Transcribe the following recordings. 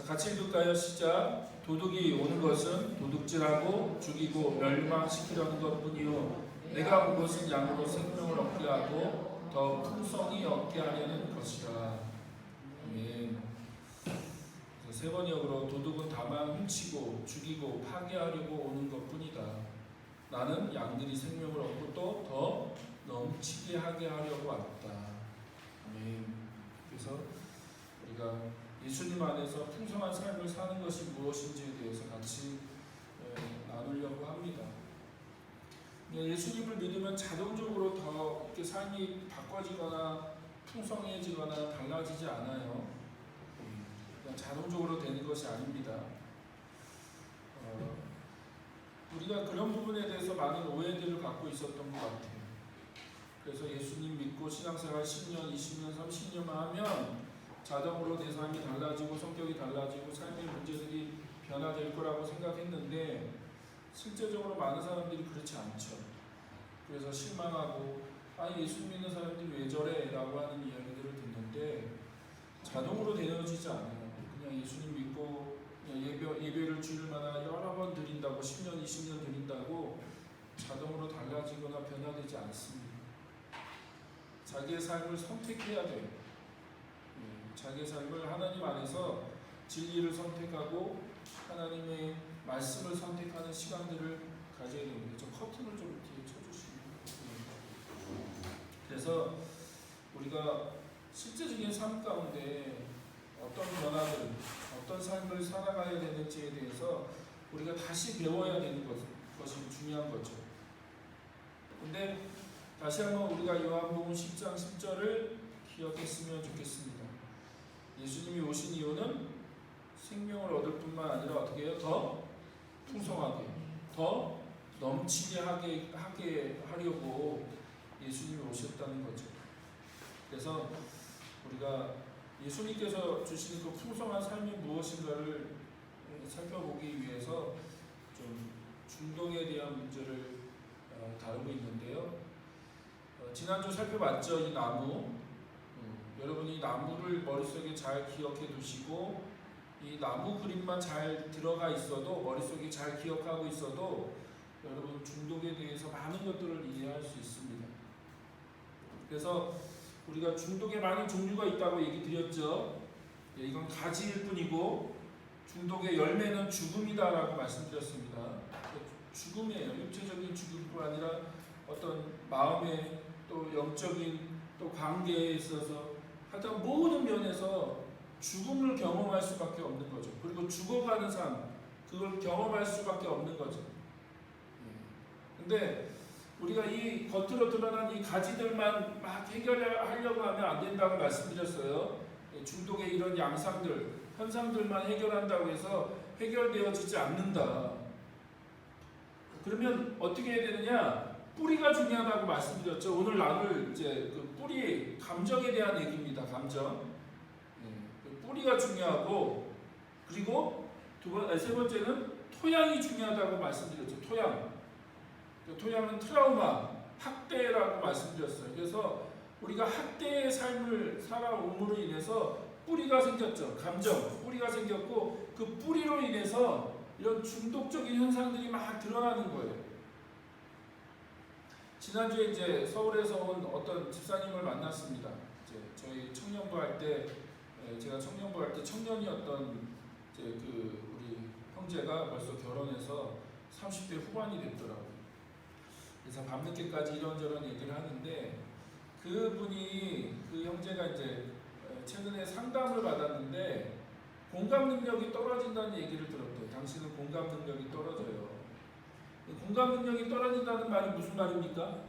같이 읽을까요? 시작. 도둑이 오는 것은 도둑질하고 죽이고 멸망시키려는 것뿐이요 내가 온 것은 양으로 생명을 얻게 하고 더 풍성히 얻게 하려는 것이라. 아멘. 세 번역으로 도둑은 다만 훔치고 죽이고 파괴하려고 오는 것뿐이다. 나는 양들이 생명을 얻고 또 더 넘치게 하게 하려고 왔다. 아멘. 그래서 우리가 예수님 안에서 풍성한 삶을 사는 것이 무엇인지에 대해서 같이 나누려고 합니다. 예수님을 믿으면 자동적으로 더 이렇게 삶이 바꿔지거나 풍성해지거나 달라지지 않아요. 그냥 자동적으로 되는 것이 아닙니다. 우리가 그런 부분에 대해서 많은 오해들을 갖고 있었던 것 같아요. 그래서 예수님 믿고 신앙생활 10년, 20년, 30년만 하면 자동으로 내 삶이 달라지고 성격이 달라지고 삶의 문제들이 변화될 거라고 생각했는데 실제적으로 많은 사람들이 그렇지 않죠. 그래서 실망하고 예수 믿는 사람들이 왜 저래? 라고 하는 이야기들을 듣는데 자동으로 되어지지 않아요. 그냥 예수님 믿고 그냥 예배를 주일마다 여러 번 드린다고 10년, 20년 드린다고 자동으로 달라지거나 변화되지 않습니다. 자기의 삶을 선택해야 돼요. 자기의 삶을 하나님 안에서 진리를 선택하고 하나님의 말씀을 선택하는 시간들을 가져야 됩니다. 저 커튼을 좀 뒤에 쳐주시면. 그래서 우리가 실제적인 삶 가운데 어떤 변화들, 어떤 삶을 살아가야 되는지에 대해서 우리가 다시 배워야 되는 것이 중요한 거죠. 근데 다시 한번 우리가 요한복음 10장 10절을 기억했으면 좋겠습니다. 예수님이 오신 이유는 생명을 얻을 뿐만 아니라 어떻게 해요? 더 풍성하게, 더 넘치게 하게 하려고 예수님이 오셨다는 거죠. 그래서 우리가 예수님께서 주시는 그 풍성한 삶이 무엇인가를 살펴보기 위해서 좀 중독에 대한 문제를 다루고 있는데요. 지난주 살펴봤죠. 이 나무. 여러분이 나무를 머릿속에 잘 기억해 두시고 이 나무 그림만 잘 들어가 있어도 머릿속에 잘 기억하고 있어도 여러분 중독에 대해서 많은 것들을 이해할 수 있습니다. 그래서 우리가 중독에 많은 종류가 있다고 얘기 드렸죠. 이건 가지일 뿐이고 중독의 열매는 죽음이다라고 말씀드렸습니다. 죽음이에요. 육체적인 죽음뿐 아니라 어떤 마음의 또 영적인 또 관계에 있어서 하여튼 모든 면에서 죽음을 경험할 수밖에 없는 거죠. 그리고 죽어가는 삶, 그걸 경험할 수밖에 없는 거죠. 근데 우리가 이 겉으로 드러난 이 가지들만 막 해결하려고 하면 안 된다고 말씀드렸어요. 중독의 이런 양상들, 현상들만 해결한다고 해서 해결되어지지 않는다. 그러면 어떻게 해야 되느냐? 뿌리가 중요하다고 말씀드렸죠. 오늘 나눌 이제 그 뿌리, 감정에 대한 얘기입니다. 감정. 그 뿌리가 중요하고, 그리고 세 번째는 토양이 중요하다고 말씀드렸죠. 토양. 그 토양은 트라우마, 학대라고 말씀드렸어요. 그래서 우리가 학대의 삶을 살아옴으로 인해서 뿌리가 생겼죠. 감정, 뿌리가 생겼고 그 뿌리로 인해서 이런 중독적인 현상들이 막 드러나는 거예요. 지난주에 이제 서울에서 온 어떤 집사님을 만났습니다. 이제 저희 청년부 할 때, 제가 청년부 할 때 청년이었던 이제 그 우리 형제가 벌써 결혼해서 30대 후반이 됐더라고요. 그래서 밤늦게까지 이런저런 얘기를 하는데 그분이, 그 형제가 이제 최근에 상담을 받았는데 공감 능력이 떨어진다는 얘기를 들었대요. 당신은 공감 능력이 떨어져요. 공감 능력이 떨어진다는 말이 무슨 말입니까?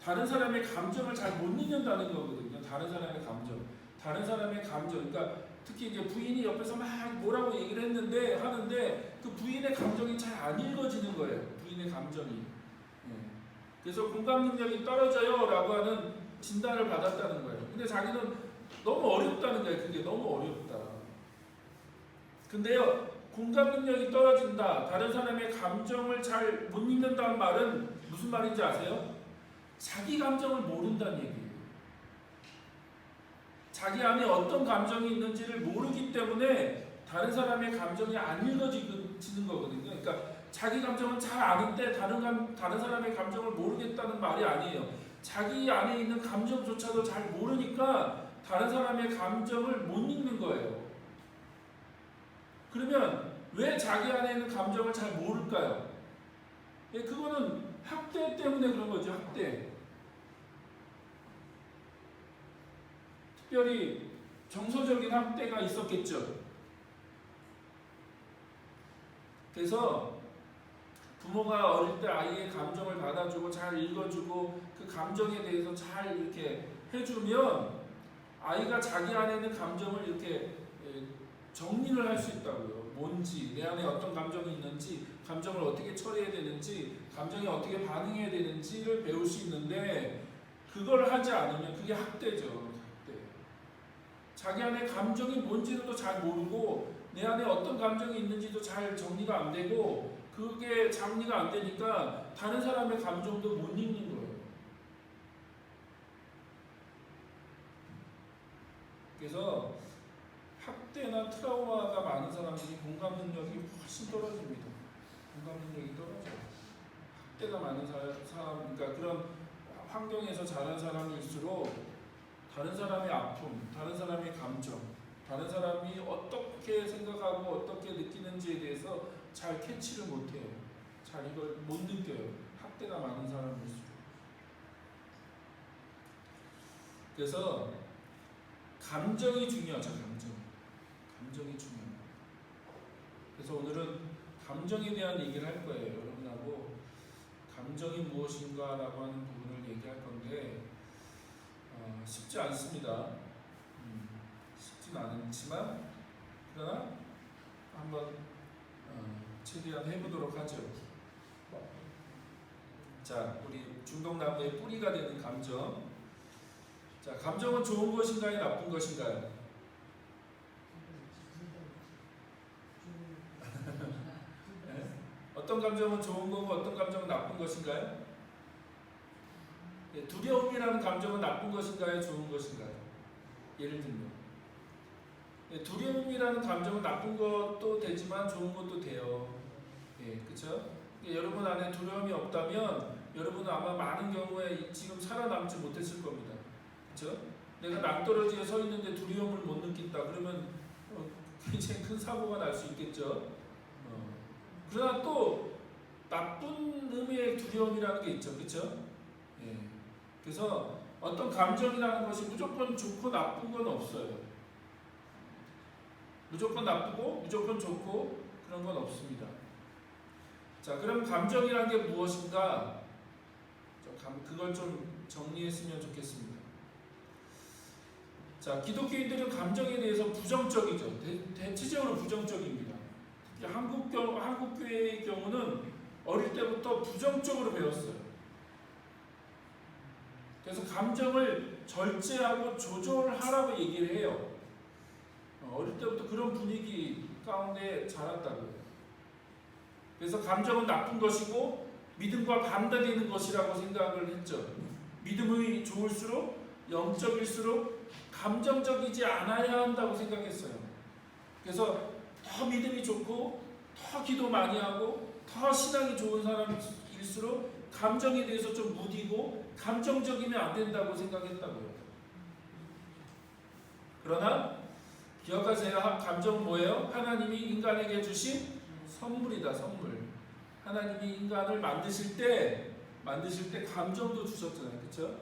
다른 사람의 감정을 잘 못 읽는다는 거거든요. 다른 사람의 감정. 다른 사람의 감정. 그러니까 특히 이제 부인이 옆에서 막 뭐라고 얘기를 하는데 그 부인의 감정이 잘 안 읽어지는 거예요. 부인의 감정이. 그래서 공감 능력이 떨어져요 라고 하는 진단을 받았다는 거예요. 근데 자기는 너무 어렵다는 거예요. 그게 너무 어렵다. 근데요, 공감 능력이 떨어진다, 다른 사람의 감정을 잘 못 읽는다는 말은 무슨 말인지 아세요? 자기 감정을 모른다는 얘기예요. 자기 안에 어떤 감정이 있는지를 모르기 때문에 다른 사람의 감정이 안 읽어지는 거거든요. 그러니까 자기 감정은 잘 아는데 다른 사람의 감정을 모르겠다는 말이 아니에요. 자기 안에 있는 감정조차도 잘 모르니까 다른 사람의 감정을 못 읽는 거예요. 그러면 왜 자기 안에 있는 감정을 잘 모를까요? 그거는 학대 때문에 그런 거죠. 학대. 특별히 정서적인 학대가 있었겠죠. 그래서 부모가 어릴 때 아이의 감정을 받아주고 잘 읽어주고 그 감정에 대해서 잘 이렇게 해주면 아이가 자기 안에 있는 감정을 이렇게 정리를 할 수 있다고요. 뭔지, 내 안에 어떤 감정이 있는지, 감정을 어떻게 처리해야 되는지, 감정이 어떻게 반응해야 되는지를 배울 수 있는데 그걸 하지 않으면 그게 학대죠. 학대. 자기 안에 감정이 뭔지도 잘 모르고 내 안에 어떤 감정이 있는지도 잘 정리가 안 되고 그게 정리가 안 되니까 다른 사람의 감정도 못 읽는 거예요. 그래서 학대나 트라우마가 많은 사람들이 공감 능력이 훨씬 떨어집니다. 공감 능력이 떨어져요. 학대가 많은 사람, 그러니까 그런 환경에서 자란 사람일수록 다른 사람의 아픔, 다른 사람의 감정, 다른 사람이 어떻게 생각하고 어떻게 느끼는지에 대해서 잘 캐치를 못해요. 잘 이걸 못 느껴요. 학대가 많은 사람일수록. 그래서 감정이 중요하죠. 감정이 중요해요. 그래서 오늘은 감정에 대한 얘기를 할 거예요. 여러분하고 감정이 무엇인가 라고 하는 부분을 얘기할 건데 쉽지 않습니다. 쉽진 않지만 그러나 한번 최대한 해보도록 하죠. 자, 우리 중동나무의 뿌리가 되는 감정. 자, 감정은 좋은 것인가요? 나쁜 것인가요? 네? 어떤 감정은 좋은 거고 어떤 감정은 나쁜 것인가요? 네, 두려움이라는 감정은 나쁜 것인가요? 좋은 것인가요? 예를 들면 네, 두려움이라는 감정은 나쁜 것도 되지만 좋은 것도 돼요. 예, 그렇죠? 여러분 안에 두려움이 없다면 여러분은 아마 많은 경우에 지금 살아남지 못했을 겁니다. 그렇죠? 내가 낭떠러지에 서 있는데 두려움을 못 느낀다. 그러면 굉장히 큰 사고가 날 수 있겠죠. 그러나 또 나쁜 의미의 두려움이라는 게 있죠. 그렇죠? 예. 그래서 어떤 감정이라는 것이 무조건 좋고 나쁜 건 없어요. 무조건 나쁘고 무조건 좋고 그런 건 없습니다. 자, 그럼 감정이라는 게 무엇인가? 그걸 좀 정리했으면 좋겠습니다. 자, 기독교인들은 감정에 대해서 부정적이죠. 대체적으로 부정적입니다. 특히 한국교회의 경우는 어릴 때부터 부정적으로 배웠어요. 그래서 감정을 절제하고 조절하라고 얘기를 해요. 어릴 때부터 그런 분위기 가운데 자랐다고요. 그래서 감정은 나쁜 것이고 믿음과 반대되는 것이라고 생각을 했죠. 믿음이 좋을수록 영적일수록 감정적이지 않아야 한다고 생각했어요. 그래서 더 믿음이 좋고 더 기도 많이 하고 더 신앙이 좋은 사람일수록 감정에 대해서 좀 무디고 감정적이면 안 된다고 생각했다고요. 그러나 기억하세요. 감정은 뭐예요? 하나님이 인간에게 주신 선물이다. 선물. 하나님이 인간을 만드실 때 감정도 주셨잖아요. 그렇죠?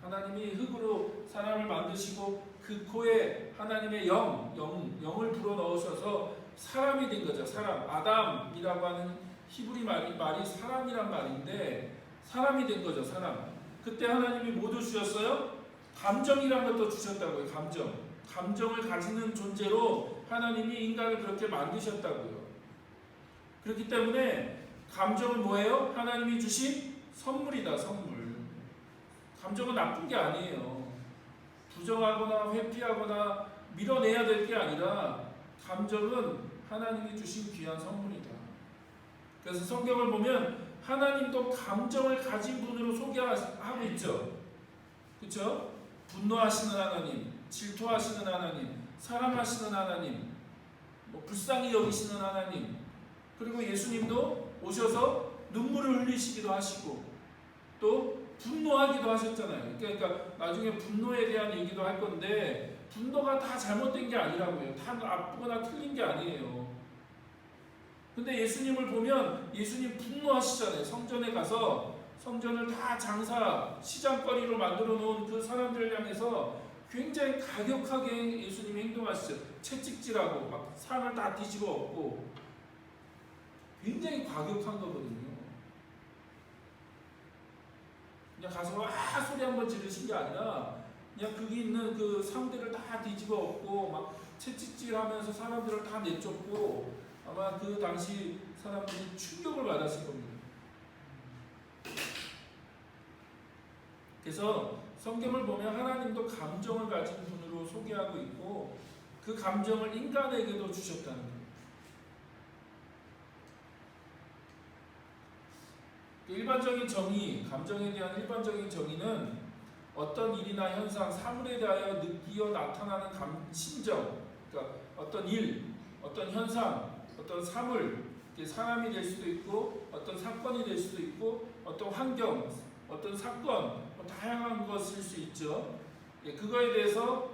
하나님이 흑으로 사람을 만드시고 그 코에 하나님의 영을 불어넣으셔서 사람이 된 거죠. 사람. 아담이라고 하는 히브리 말이 사람이란 말인데 사람이 된 거죠. 사람. 그때 하나님이 뭐도 주셨어요? 감정이란 것도 주셨다고요. 감정을 가지는 존재로 하나님이 인간을 그렇게 만드셨다고요. 그렇기 때문에 감정은 뭐예요? 하나님이 주신 선물이다. 선물. 감정은 나쁜 게 아니에요. 부정하거나 회피하거나 밀어내야 될 게 아니라 감정은 하나님이 주신 귀한 선물이다. 그래서 성경을 보면 하나님도 감정을 가진 분으로 소개하고 있죠. 그렇죠? 분노하시는 하나님, 질투하시는 하나님, 사랑하시는 하나님, 불쌍히 여기시는 하나님, 그리고 예수님도 오셔서 눈물을 흘리시기도 하시고 또 분노하기도 하셨잖아요. 그러니까 나중에 분노에 대한 얘기도 할 건데 분노가 다 잘못된 게 아니라고요. 다 나쁘거나 틀린 게 아니에요. 근데 예수님을 보면 예수님 분노하시잖아요. 성전에 가서 성전을 다 장사 시장거리로 만들어 놓은 그 사람들을 향해서 굉장히 가격하게 예수님이 행동하시죠. 채찍질하고 막 상을 다 뒤집어 엎고 굉장히 과격한 거거든요. 그냥 가서 소리 한번 지르신 게 아니라 그냥 거기 있는 그 상들을 다 뒤집어 엎고 막 채찍질하면서 사람들을 다 내쫓고 아마 그 당시 사람들이 충격을 받았을 겁니다. 그래서 성경을 보면 하나님도 감정을 가진 분으로 소개하고 있고 그 감정을 인간에게도 주셨다는 거예요. 일반적인 정의, 감정에 대한 일반적인 정의는 어떤 일이나 현상, 사물에 대하여 느끼어 나타나는 심정, 그러니까 어떤 일, 어떤 현상, 어떤 사물, 사람이 될 수도 있고 어떤 사건이 될 수도 있고 어떤 환경, 어떤 사건, 다양한 것일 수 있죠. 그거에 대해서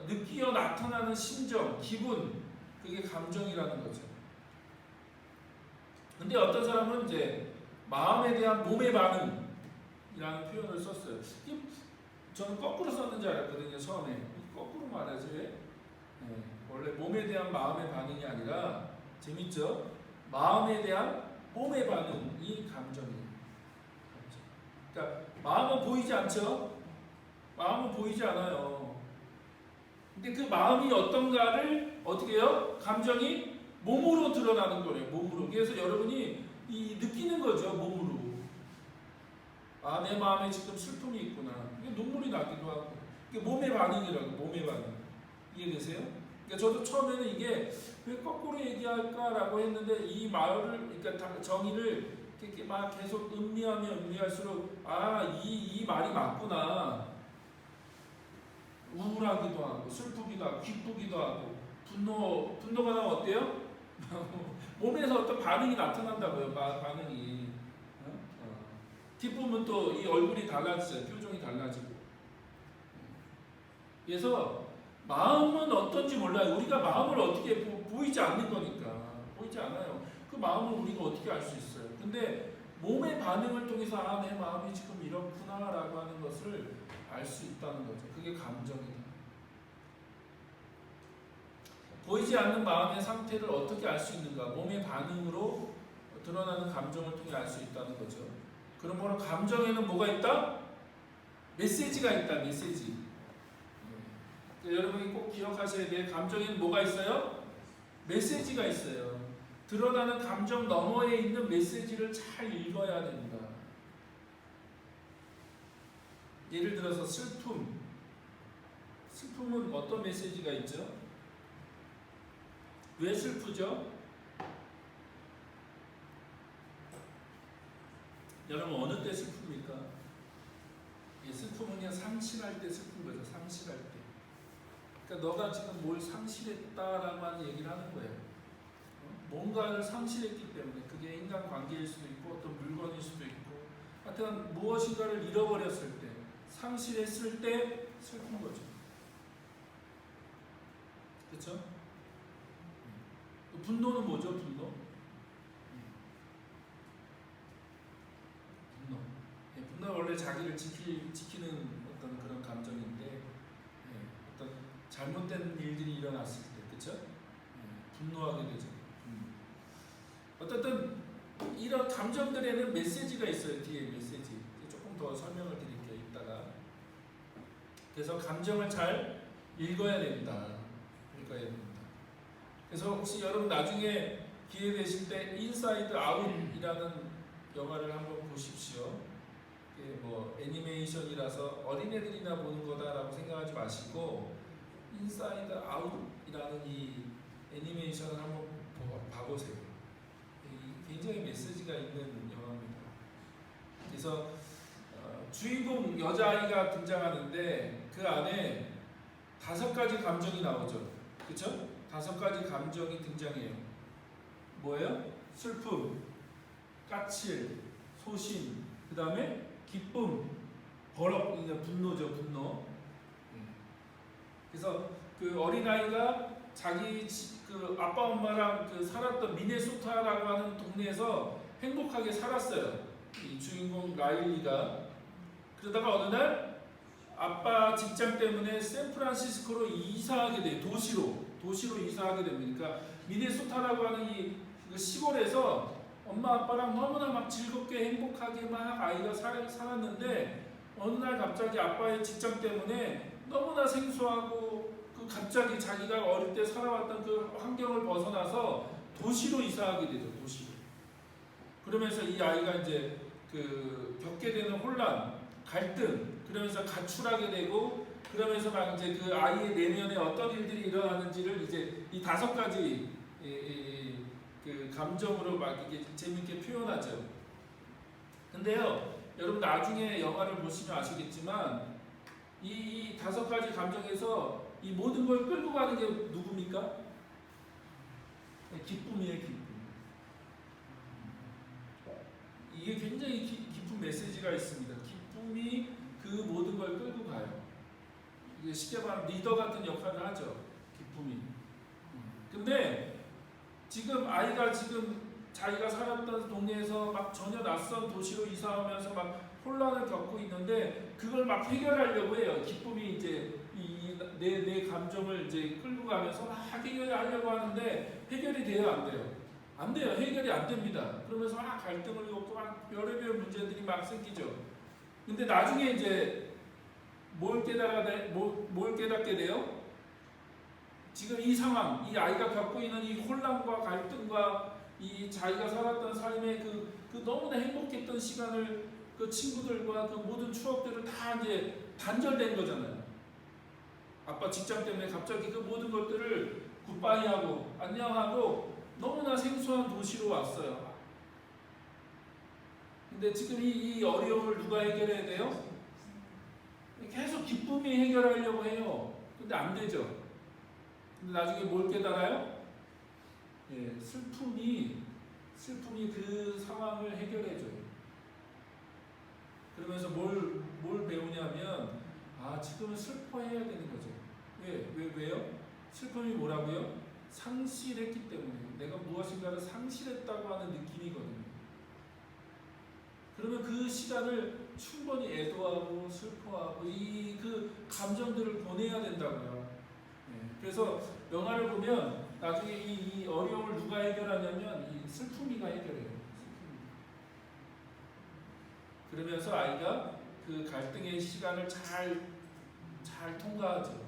느끼어 나타나는 심정, 기분, 그게 감정이라는 거죠. 근데 어떤 사람은 이제 마음에 대한 몸의 반응이라는 표현을 썼어요. 저는 거꾸로 썼는지 알았거든요. 처음에 거꾸로 말하지. 원래 몸에 대한 마음의 반응이 아니라 재밌죠? 마음에 대한 몸의 반응이 감정이에요. 그러니까 마음은 보이지 않죠? 마음은 보이지 않아요. 근데 그 마음이 어떤가를 어떻게 해요? 감정이 몸으로 드러나는 거예요. 몸으로. 그래서 여러분이 느끼는 거죠. 몸으로. 내 마음에 지금 슬픔이 있구나. 눈물이 나기도 하고. 이게 몸의 반응이라고. 몸의 반응. 이해되세요? 그러니까 저도 처음에는 이게 왜 거꾸로 얘기할까라고 했는데 이 말을, 그러니까 정의를 이렇게 막 계속 음미하면 음미할수록 이 말이 맞구나. 우울하기도 하고 슬프기도 하고 기쁘기도 하고 분노가 나면 어때요? 몸에서 어떤 반응이 나타난다고요. 반응이. 기쁨은 또 이 얼굴이 달라지죠. 표정이 달라지고. 그래서 마음은 어떤지 몰라요. 우리가 마음을 어떻게 보이지 않는 거니까. 보이지 않아요. 그 마음을 우리가 어떻게 알 수 있어요. 근데 몸의 반응을 통해서 내 마음이 지금 이렇구나 라고 하는 것을 알 수 있다는 거죠. 그게 감정이다. 보이지 않는 마음의 상태를 어떻게 알 수 있는가? 몸의 반응으로 드러나는 감정을 통해 알 수 있다는 거죠. 그러므로 감정에는 뭐가 있다? 메시지가 있다. 메시지. 여러분이 꼭 기억하셔야 될 감정에는 뭐가 있어요? 메시지가 있어요. 드러나는 감정 너머에 있는 메시지를 잘 읽어야 된다. 예를 들어서 슬픔. 슬픔은 어떤 메시지가 있죠? 왜 슬프죠? 여러분 어느 때 슬픕니까? 슬픔은 그냥 상실할 때 슬픈 거죠. 상실할 때. 그러니까 너가 지금 뭘 상실했다라고 하는 얘기를 하는 거예요. 뭔가를 상실했기 때문에 그게 인간관계일 수도 있고 어떤 물건일 수도 있고 하여튼 무엇인가를 잃어버렸을 때 상실했을 때 슬픈 거죠. 그렇죠? 분노는 뭐죠? 분노는 원래 자기를 지키는 어떤 그런 감정인데 어떤 잘못된 일들이 일어났을 때 그렇죠? 분노하게 되죠. 어쨌든 이런 감정들에는 메시지가 있어요. 뒤에 메시지. 조금 더 설명을 드릴게요. 이따가. 그래서 감정을 잘 읽어야 된다. 읽어야 됩니다. 그래서 혹시 여러분 나중에 기회 되실 때 인사이드 아웃이라는 영화를 한번 보십시오. 이게 뭐 애니메이션이라서 어린애들이나 보는 거다라고 생각하지 마시고 인사이드 아웃이라는 이 애니메이션을 한번 봐보세요. 굉장히 메시지가 있는 영화입니다. 그래서 주인공 여자아이가 등장하는데 그 안에 5가지 감정이 나오죠. 그렇죠? 5가지 감정이 등장해요. 뭐예요? 슬픔, 까칠, 소심, 그 다음에 기쁨, 버럭, 그러니까 분노죠, 분노. 그래서 그 어린아이가 자기 그 아빠 엄마랑 그 살았던 미네소타라고 하는 동네에서 행복하게 살았어요. 이 주인공 라일리가. 그러다가 어느 날 아빠 직장 때문에 샌프란시스코로 이사하게 돼요. 도시로 이사하게 됩니다. 그러니까 미네소타라고 하는 이 시골에서 엄마 아빠랑 너무나 막 즐겁게 행복하게 막 아이가 살았는데 어느 날 갑자기 아빠의 직장 때문에 너무나 생소하고 그 갑자기 자기가 어릴 때 살아왔던 그 환경을 벗어나서 도시로 이사하게 되죠. 도시로. 그러면서 이 아이가 이제 그 겪게 되는 혼란, 갈등, 그러면서 가출하게 되고, 그러면서 막 이제 그 아이의 내면에 어떤 일들이 일어나는지를 이제 이 5가지 그 감정으로 막 이게 재밌게 표현하죠. 근데요, 여러분 나중에 영화를 보시면 아시겠지만 이 5가지 감정에서 이 모든 걸 끌고 가는 게 누굽니까? 기쁨이에요, 기쁨. 이게 굉장히 깊은 메시지가 있습니다. 기쁨이 그 모든 걸 끌고 가요. 이게 쉽게 말하면 리더 같은 역할을 하죠. 기쁨이. 근데 지금 아이가 지금 자기가 살았던 동네에서 막 전혀 낯선 도시로 이사하면서 막 혼란을 겪고 있는데 그걸 막 해결하려고 해요. 기쁨이 이제 내 감정을 이제 끌고 가면서 막 해결하려고 하는데 해결이 돼요, 안 돼요? 안 돼요. 해결이 안 됩니다. 그러면서 막 갈등을 겪고 막 별의별 문제들이 막 생기죠. 근데 나중에 이제 뭘 깨닫게 돼요? 지금 이 상황, 이 아이가 겪고 있는 이 혼란과 갈등과 이 자기가 살았던 삶의 그 너무나 행복했던 시간을 그 친구들과 그 모든 추억들을 다 이제 단절된 거잖아요. 아빠 직장 때문에 갑자기 그 모든 것들을 굿바이하고 안녕하고 너무나 생소한 도시로 왔어요. 근데 지금 이 어려움을 누가 해결해야 돼요? 계속 기쁨이 해결하려고 해요. 근데 안 되죠. 근데 나중에 뭘 깨달아요? 예, 슬픔이 그 상황을 해결해줘요. 그러면서 뭘 배우냐면, 지금은 슬퍼해야 되는 거죠. 왜요? 슬픔이 뭐라고요? 상실했기 때문에. 내가 무엇인가를 상실했다고 하는 느낌이거든요. 그러면 그 시간을 충분히 애도하고 슬퍼하고 그 감정들을 보내야 된다고요. 그래서 영화를 보면 나중에 이 어려움을 누가 해결하냐면 이 슬픔이가 해결해요. 그러면서 아이가 그 갈등의 시간을 잘 통과하죠.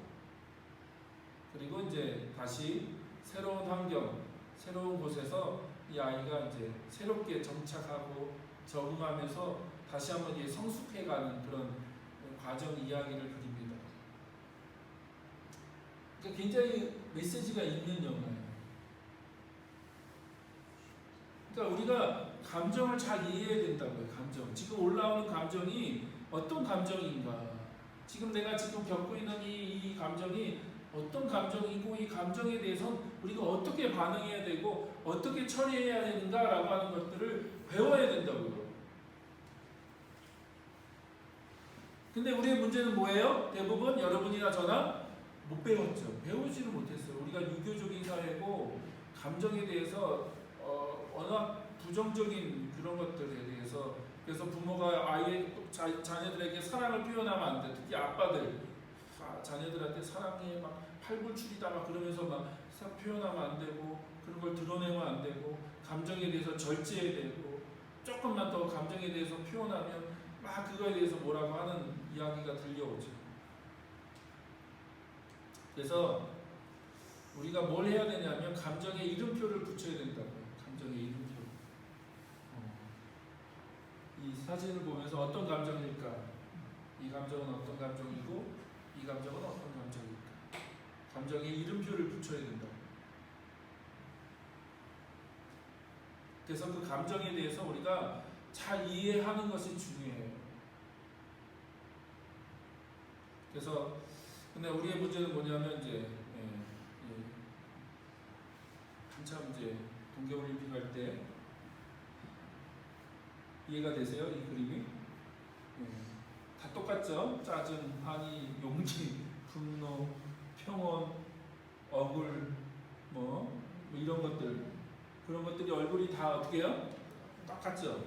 그리고 이제 다시 새로운 환경, 새로운 곳에서 이 아이가 이제 새롭게 정착하고 적응하면서 다시 한번 성숙해가는 그런 과정 이야기를 그립니다. 그러니까 굉장히 메시지가 있는 영화예요. 그러니까 우리가 감정을 잘 이해해야 된다고요. 감정. 지금 올라오는 감정이 어떤 감정인가? 지금 내가 겪고 있는 이 감정이 어떤 감정이고 이 감정에 대해서 우리가 어떻게 반응해야 되고 어떻게 처리해야 되는가라고 하는 것들을 배워야 된다고요. 근데 우리의 문제는 뭐예요? 대부분 여러분이나 저나 못 배웠죠. 배우지를 못했어요. 우리가 유교적인 사회고 감정에 대해서 워낙 부정적인 그런 것들에 대해서 그래서 부모가 자녀들에게 사랑을 표현하면 안 돼. 특히 아빠들 자녀들한테 사랑해 막 팔불출이다 막 그러면서 막 표현하면 안 되고 그런 걸 드러내면 안 되고 감정에 대해서 절제해야 되고 조금만 더 감정에 대해서 표현하면 막 그거에 대해서 뭐라고 하는 이야기가 들려오죠. 그래서 우리가 뭘 해야 되냐면 감정에 이름표를 붙여야 된다고요. 감정에 이름표. 이 사진을 보면서 어떤 감정일까? 이 감정은 어떤 감정이고 이 감정은 어떤 감정일까? 감정에 이름표를 붙여야 된다. 그래서 그 감정에 대해서 우리가 잘 이해하는 것이 중요해요. 그래서 근데 우리의 문제는 뭐냐면 이제 한참 이제 동계올림픽 할 때 이해가 되세요? 이 그림이? 예. 다 똑같죠? 짜증, 항의, 용기, 분노, 평온, 억울, 뭐 이런 것들, 그런 것들이 얼굴이 다 어떻게 해요? 똑같죠?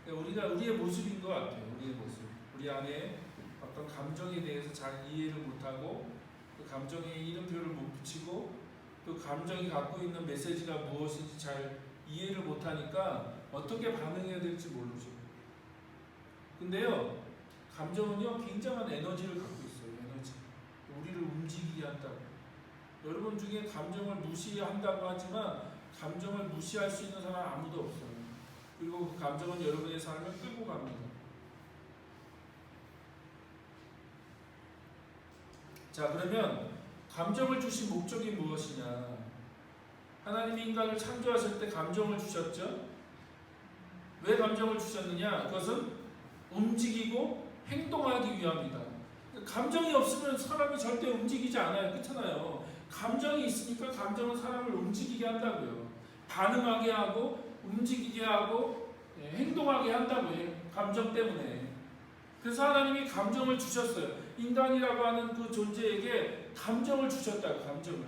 예. 그러니까 우리의 모습인 것 같아요. 우리의 모습. 우리 안에 어떤 감정에 대해서 잘 이해를 못하고 그 감정에 이름표를 못 붙이고 그 감정이 갖고 있는 메시지가 무엇인지 잘 이해를 못하니까 어떻게 반응해야 될지 모르죠. 근데요, 감정은요 굉장한 에너지를 갖고 있어요. 에너지. 우리를 움직이게 한다고. 여러분 중에 감정을 무시한다고 하지만 감정을 무시할 수 있는 사람 아무도 없어요. 그리고 그 감정은 여러분의 삶을 끌고 갑니다. 자, 그러면 감정을 주신 목적이 무엇이냐? 하나님이 인간을 창조하실 때 감정을 주셨죠? 왜 감정을 주셨느냐? 그것은 움직이고 행동하기 위함이다. 감정이 없으면 사람이 절대 움직이지 않아요. 그렇잖아요. 감정이 있으니까 감정은 사람을 움직이게 한다고요. 반응하게 하고 움직이게 하고 행동하게 한다고요. 감정 때문에. 그래서 하나님이 감정을 주셨어요. 인간이라고 하는 그 존재에게 감정을 주셨다고. 감정을.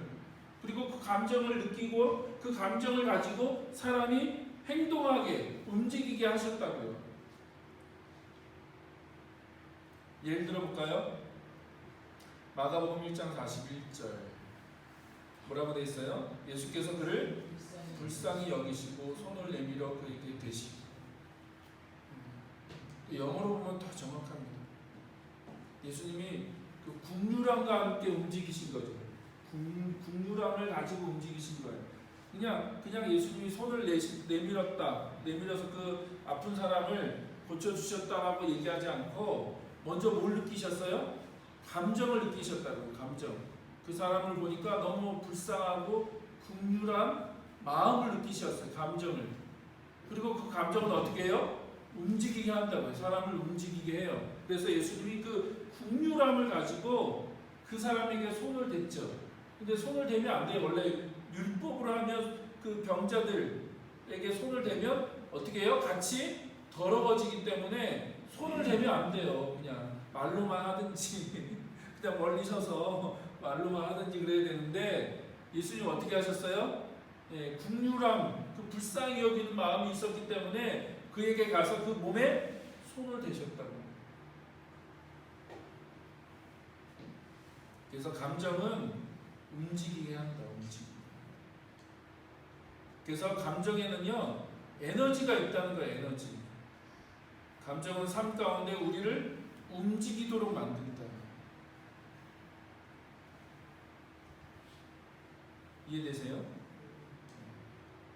그리고 그 감정을 느끼고 그 감정을 가지고 사람이 행동하게 움직이게 하셨다고요. 예를 들어 볼까요? 마가복음 1장 41절 뭐라고 되어 있어요? 예수께서 그를 불쌍히 여기시고 손을 내밀어 그에게 대시고. 영어로 보면 더 정확합니다. 예수님이 그 국률함과 함께 움직이신 거죠. 국률함을 가지고 움직이신 거예요. 그냥 예수님이 손을 내밀어서 그 아픈 사람을 고쳐주셨다라고 얘기하지 않고 먼저 뭘 느끼셨어요? 감정을 느끼셨다고. 감정. 그 사람을 보니까 너무 불쌍하고 국률한 마음을 느끼셨어요. 감정을. 그리고 그 감정은 어떻게 해요? 움직이게 한다고요. 사람을 움직이게 해요. 그래서 예수님이 그 국률함을 가지고 그 사람에게 손을 댔죠. 근데 손을 대면 안 돼요. 원래 율법으로 하면 그 병자들에게 손을 대면 어떻게 해요? 같이 더러워지기 때문에 손을 대면 안 돼요. 그냥 말로만 하든지 그냥 멀리 서서 말로만 하든지 그래야 되는데 예수님 어떻게 하셨어요? 국률함, 그 불쌍히 여기는 마음이 있었기 때문에 그에게 가서 그 몸에 손을 대셨다고. 그래서 감정은 움직이게 한다. 움직이게. 그래서 감정에는요 에너지가 있다는 거예요. 에너지. 감정은 삶 가운데 우리를 움직이도록 만든다. 이해되세요?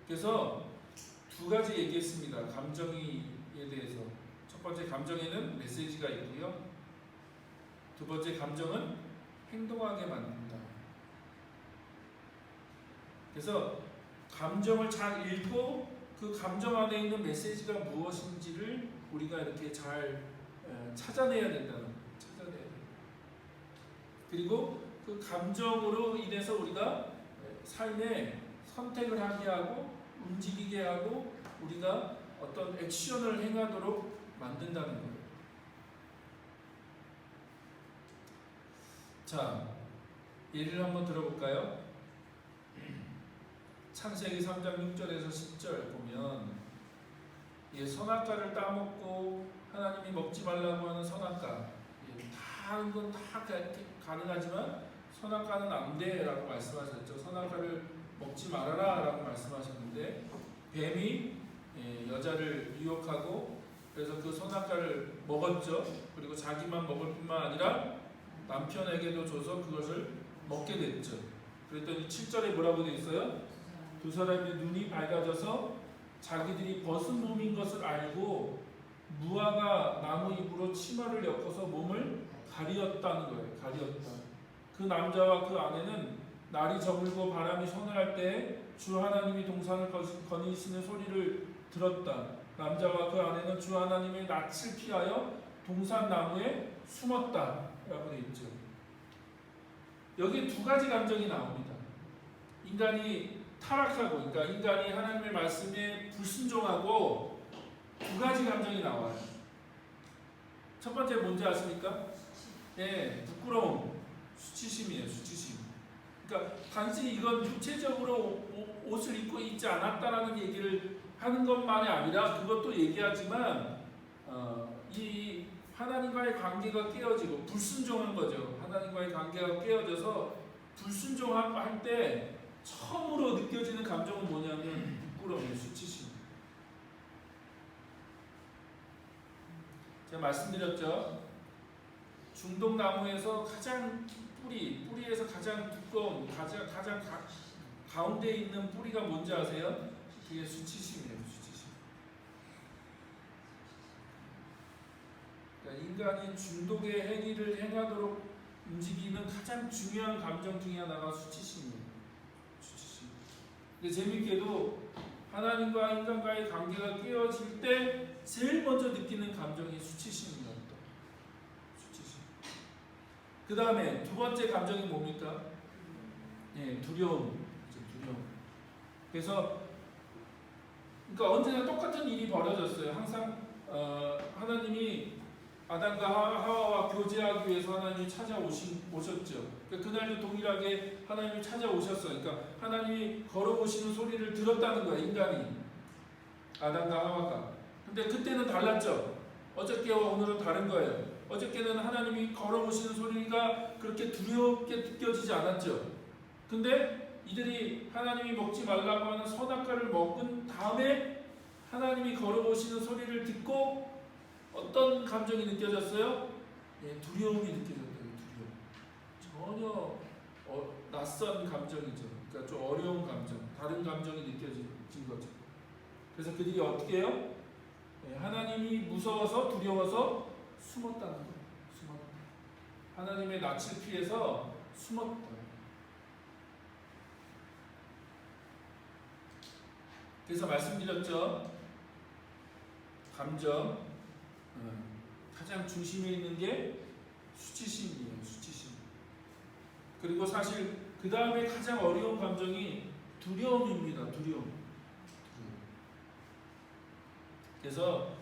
그래서 두 가지 얘기했습니다. 감정에 대해서. 첫 번째, 감정에는 메시지가 있고요. 두 번째, 감정은 행동하게 만든다. 그래서 감정을 잘 읽고 그 감정 안에 있는 메시지가 무엇인지를 우리가 이렇게 잘 찾아내야 된다는 거예요. 찾아내야 돼요. 그리고 그 감정으로 인해서 우리가 삶에 선택을 하게 하고 움직이게 하고 우리가 어떤 액션을 행하도록 만든다는 거예요. 자, 예를 한번 들어볼까요? 창세기 3장 6절에서 10절 보면 선악과를 따먹고 하나님이 먹지 말라고 하는 선악과, 다른 건 다 가능하지만 선악과는 안 돼라고 말씀하셨죠. 선악과를 먹지 말아라 라고 말씀하셨는데 뱀이 여자를 유혹하고 그래서 그 선악과를 먹었죠. 그리고 자기만 먹을 뿐만 아니라 남편에게도 줘서 그것을 먹게 됐죠. 그랬더니 7절에 뭐라고 되어 있어요? 두 사람의 눈이 밝아져서 자기들이 벗은 몸인 것을 알고 무화과 나무 잎으로 치마를 엮어서 몸을 가리었다는 거예요. 가리었다. 그 남자와 그 아내는 날이 저물고 바람이 서늘할 때 주 하나님이 동산을 거니시는 소리를 들었다. 남자와 그 아내는 주 하나님의 낯을 피하여 동산 나무에 숨었다 라고 되어 있죠. 여기 두 가지 감정이 나옵니다. 이 인간이 타락하고, 그러니까 인간이 하나님의 말씀에 불순종하고 두 가지 감정이 나와요. 첫 번째 뭔지 아십니까? 예, 부끄러움, 수치심이에요. 수치심. 그러니까 단지 이건 육체적으로 옷을 입고 있지 않았다라는 얘기를 하는 것만이 아니라 그것도 얘기하지만 이 하나님과의 관계가 깨어지고 불순종한 거죠. 하나님과의 관계가 깨어져서 불순종할 때 처음으로 느껴지는 감정은 뭐냐면 부끄러움이에요. 수치심. 제가 말씀드렸죠. 중동나무에서 가장 뿌리에서 가장 두꺼운 가장 가운데 있는 뿌리가 뭔지 아세요? 그게 수치심이에요. 수치심. 그러니까 인간이 중독의 행위를 행하도록 움직이는 가장 중요한 감정 중에 하나가 수치심이에요. 수치심. 근데 재밌게도 하나님과 인간과의 관계가 깨어질 때 제일 먼저 느끼는 감정이 수치심입니다. 수치심. 그 다음에 두 번째 감정이 뭡니까? 네, 두려움. 두려움. 그래서 그러니까 언제나 똑같은 일이 벌어졌어요. 항상 하나님이 아담과 하와와 교제하기 위해서 하나님이 찾아오셨죠. 그러니까 그날도 동일하게 하나님이 찾아오셨어요. 그러니까 하나님이 걸어오시는 소리를 들었다는 거예요. 인간이 아담과 하와가. 근데 그때는 달랐죠. 어저께와 오늘은 다른 거예요. 어저께는 하나님이 걸어오시는 소리가 그렇게 두렵게 느껴지지 않았죠. 근데 이들이 하나님이 먹지 말라고 하는 선악과를 먹은 다음에 하나님이 걸어오시는 소리를 듣고 어떤 감정이 느껴졌어요? 네, 두려움이 느껴졌어요. 두려움. 전혀 낯선 감정이죠. 그러니까 좀 어려운 감정, 다른 감정이 느껴진 거죠. 그래서 그들이 어떻게 해요? 네, 하나님이 무서워서 두려워서 숨었다는 거예요. 숨었다. 하나님의 낯을 피해서 숨었다. 그래서 말씀드렸죠. 감정 가장 중심에 있는 게 수치심이에요. 수치심. 그리고 사실 그 다음에 가장 어려운 감정이 두려움입니다. 두려움. 그래서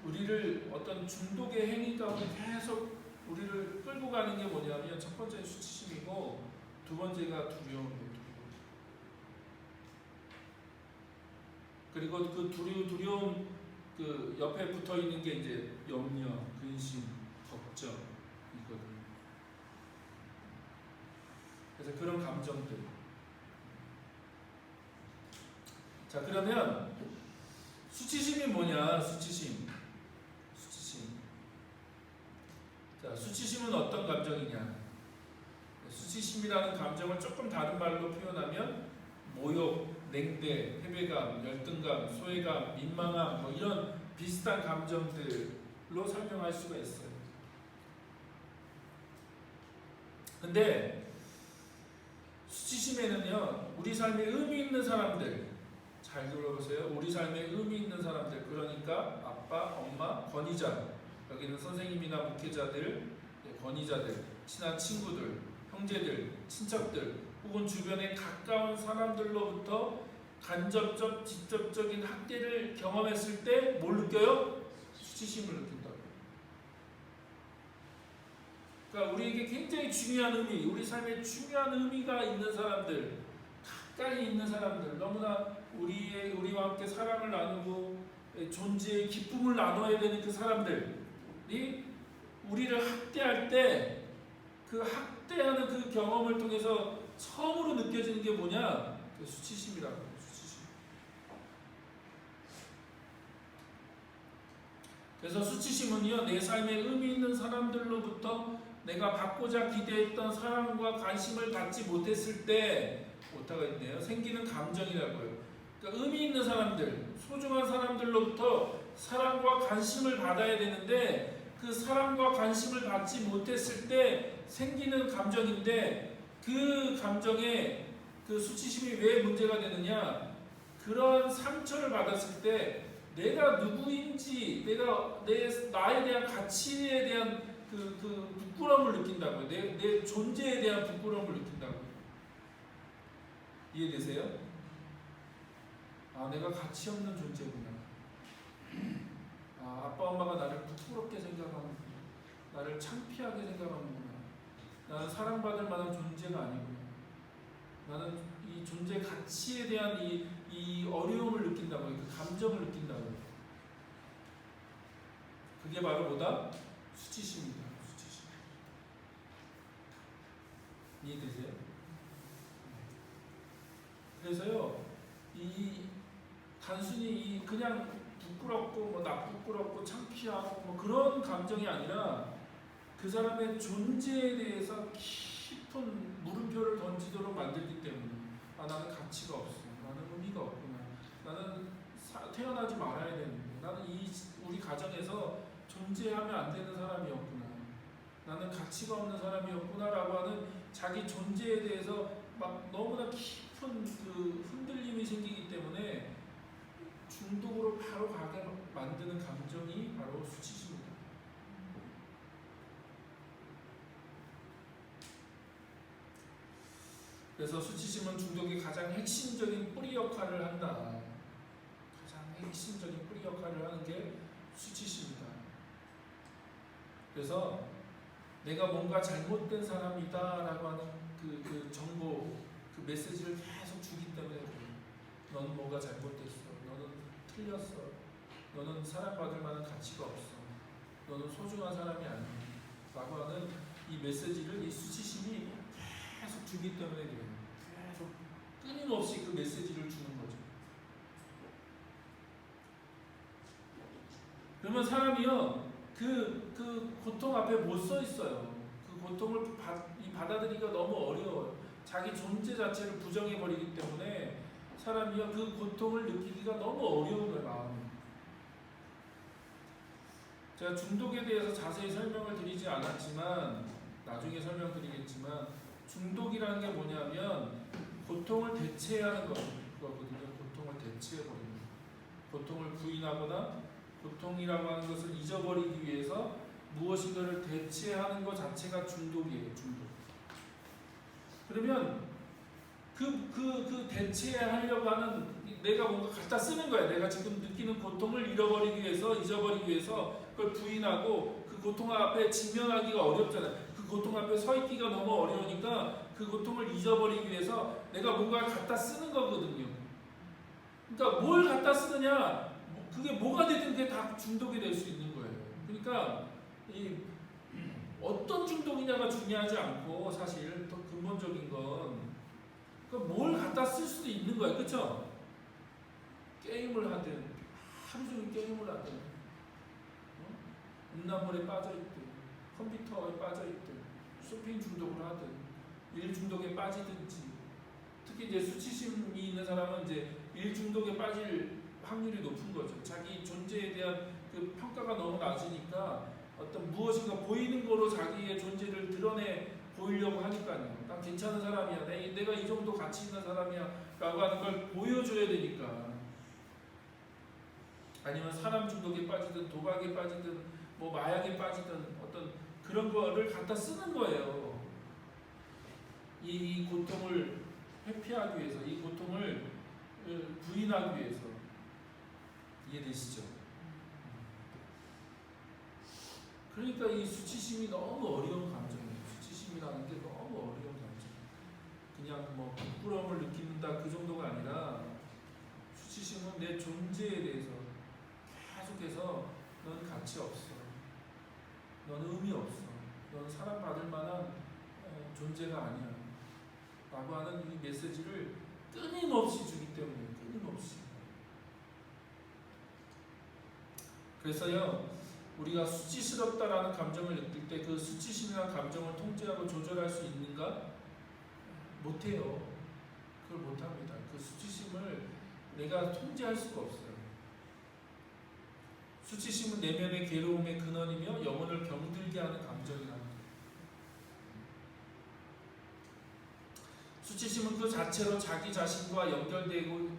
우리를 어떤 중독의 행위 가운데 계속 우리를 끌고 가는 게 뭐냐면 첫 번째는 수치심이고 두 번째가 두려움이에요. 그리고 그 두려움 그 옆에 붙어 있는 게 이제 염려, 근심, 걱정 이거든요. 그래서 그런 감정들. 자, 그러면 수치심이 뭐냐? 수치심. 자, 수치심은 어떤 감정이냐? 수치심이라는 감정을 조금 다른 말로 표현하면 모욕, 냉대, 패배감, 열등감, 소외감, 민망함 뭐 이런 비슷한 감정들로 설명할 수가 있어요. 근데 수치심에는요, 우리 삶에 의미 있는 사람들, 잘 들어보세요. 우리 삶에 의미 있는 사람들, 그러니까 아빠, 엄마, 권위자, 여기는 선생님이나 목회자들, 권위자들, 친한 친구들, 형제들, 친척들, 혹은 주변의 가까운 사람들로부터 간접적, 직접적인 학대를 경험했을 때 뭘 느껴요? 수치심을 느낀다고. 그러니까 우리에게 굉장히 중요한 의미, 우리 삶에 중요한 의미가 있는 사람들, 가까이 있는 사람들, 너무나 우리와 함께 사랑을 나누고 존재의 기쁨을 나눠야 되는 그 사람들이 우리를 학대할 때 그 학대하는 그 경험을 통해서 처음으로 느껴지는 게 뭐냐? 그 수치심이라고 해요. 수치심. 그래서 수치심은요, 내 삶에 의미 있는 사람들로부터 내가 받고자 기대했던 사랑과 관심을 받지 못했을 때 오타가 있네요. 생기는 감정이라고요. 그러니까 의미 있는 사람들, 소중한 사람들로부터 사랑과 관심을 받아야 되는데 그 사랑과 관심을 받지 못했을 때 생기는 감정인데 그 감정에 그 수치심이 왜 문제가 되느냐? 그런 상처를 받았을 때 내가 누구인지, 나에 대한 가치에 대한 그 부끄러움을 느낀다고요. 내 존재에 대한 부끄러움을 느낀다고요. 이해되세요? 아, 내가 가치 없는 존재구나. 아, 아빠 엄마가 나를 부끄럽게 생각하는구나. 나를 창피하게 생각하는구나. 나는 사랑받을 만한 존재가 아니구나. 나는 이 존재 가치에 대한 이 어려움을 느낀다고요. 그 감정을 느낀다고요. 그게 바로 뭐다? 수치심입니다. 수치심. 이해되세요? 그래서요, 단순히 그냥 부끄럽고 나 부끄럽고 창피하고 그런 감정이 아니라 그 사람의 존재에 대해서 깊은 물음표를 던지도록 만들기 때문에 나는 가치가 없어. 나는 의미가 없구나. 나는 태어나지 말아야 되는데 나는 우리 가정에서 존재하면 안 되는 사람이었구나. 나는 가치가 없는 사람이었구나라고 하는 자기 존재에 대해서 너무나 깊은 그 흔들림이 생기기 때문에 중독으로 바로 가게 만드는 감정이 바로 수치심입니다. 그래서 수치심은 중독의 가장 핵심적인 뿌리 역할을 한다. 가장 핵심적인 뿌리 역할을 하는 게 수치심이다. 그래서 내가 뭔가 잘못된 사람이다라고 하는 그 정보, 그 메시지를 계속 주기 때문에 그래요. 너는 뭐가 잘못됐어. 너는 틀렸어. 너는 사랑받을 만한 가치가 없어. 너는 소중한 사람이 아니야. 라고 하는 이 메시지를 이 수치심이 계속 주기 때문에 그래요. 계속 끊임없이 그 메시지를 주는 거죠. 그러면 사람이요, 그 고통 앞에 못 서 있어요. 그 고통을 받아들이기가 너무 어려워요. 자기 존재 자체를 부정해 버리기 때문에 사람이요, 그 고통을 느끼기가 너무 어려운 거예요, 마음이. 제가 중독에 대해서 자세히 설명을 드리지 않았지만 나중에 설명드리겠지만 중독이라는 게 뭐냐면 고통을 대체하는 거거든요. 고통을 대체해버리는 거. 고통을 부인하거나 고통이라고 하는 것을 잊어버리기 위해서 무엇인가를 대체하는 것 자체가 중독이에요. 중독. 그러면 그 대체하려고 하는 내가 뭔가 갖다 쓰는 거야. 내가 지금 느끼는 고통을 잊어버리기 위해서 그걸 부인하고 그 고통 앞에 직면하기가 어렵잖아요. 그 고통 앞에 서 있기가 너무 어려우니까 그 고통을 잊어버리기 위해서 내가 뭔가 갖다 쓰는 거거든요. 그러니까 뭘 갖다 쓰느냐, 그게 뭐가 되든 그게 다 중독이 될 수 있는 거예요. 그러니까 어떤 중독이냐가 중요하지 않고 사실 더 근본적인 건 뭘 갖다 쓸 수도 있는 거예요. 그렇죠? 게임을 하든 하루 종일 게임을 하든 음란물에 빠져있든 컴퓨터에 빠져있든 쇼핑 중독을 하든 일 중독에 빠지든지 특히 이제 수치심이 있는 사람은 이제 일 중독에 빠질 확률이 높은 거죠. 자기 존재에 대한 그 평가가 너무 낮으니까 어떤 무엇인가 보이는 거로 자기의 존재를 드러내 보이려고 하니까요. 난 괜찮은 사람이야. 내가 이 정도 가치 있는 사람이야. 라고 하는 걸 보여줘야 되니까. 아니면 사람 중독에 빠지든 도박에 빠지든 마약에 빠지든 어떤 그런 거를 갖다 쓰는 거예요. 이 고통을 회피하기 위해서, 이 고통을 부인하기 위해서. 이해되시죠? 그러니까 이 수치심이 너무 어려운 감정이에요. 수치심이라는 게 너무 어려운 감정. 그냥 부끄러움을 느낀다 그 정도가 아니라 수치심은 내 존재에 대해서 계속해서 넌 가치 없어. 넌 의미 없어. 넌 사랑받을 만한 존재가 아니야. 라고 하는 이 메시지를 끊임없이 주기 때문에 끊임없이. 그래서요, 우리가 수치스럽다라는 감정을 느낄 때 그 수치심이라는 감정을 통제하고 조절할 수 있는가? 못해요. 그걸 못합니다. 그 수치심을 내가 통제할 수가 없어요. 수치심은 내면의 괴로움의 근원이며 영혼을 병들게 하는 감정이라는 거예요. 수치심은 그 자체로 자기 자신과 연결되고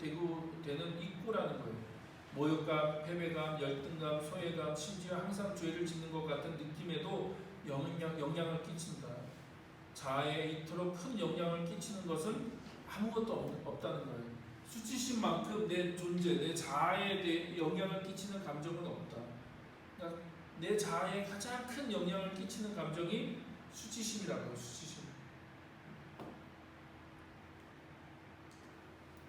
되는 입구라는 거예요. 모욕감, 패배감, 열등감, 소외감, 심지어 항상 죄를 짓는 것 같은 느낌에도 영향을 끼친다. 자아에 이토록 큰 영향을 끼치는 것은 아무것도 없다는 거예요. 수치심만큼 내 존재, 내 자아에 대해 영향을 끼치는 감정은 없다. 그러니까 내 자아에 가장 큰 영향을 끼치는 감정이 수치심이라고요. 수치심.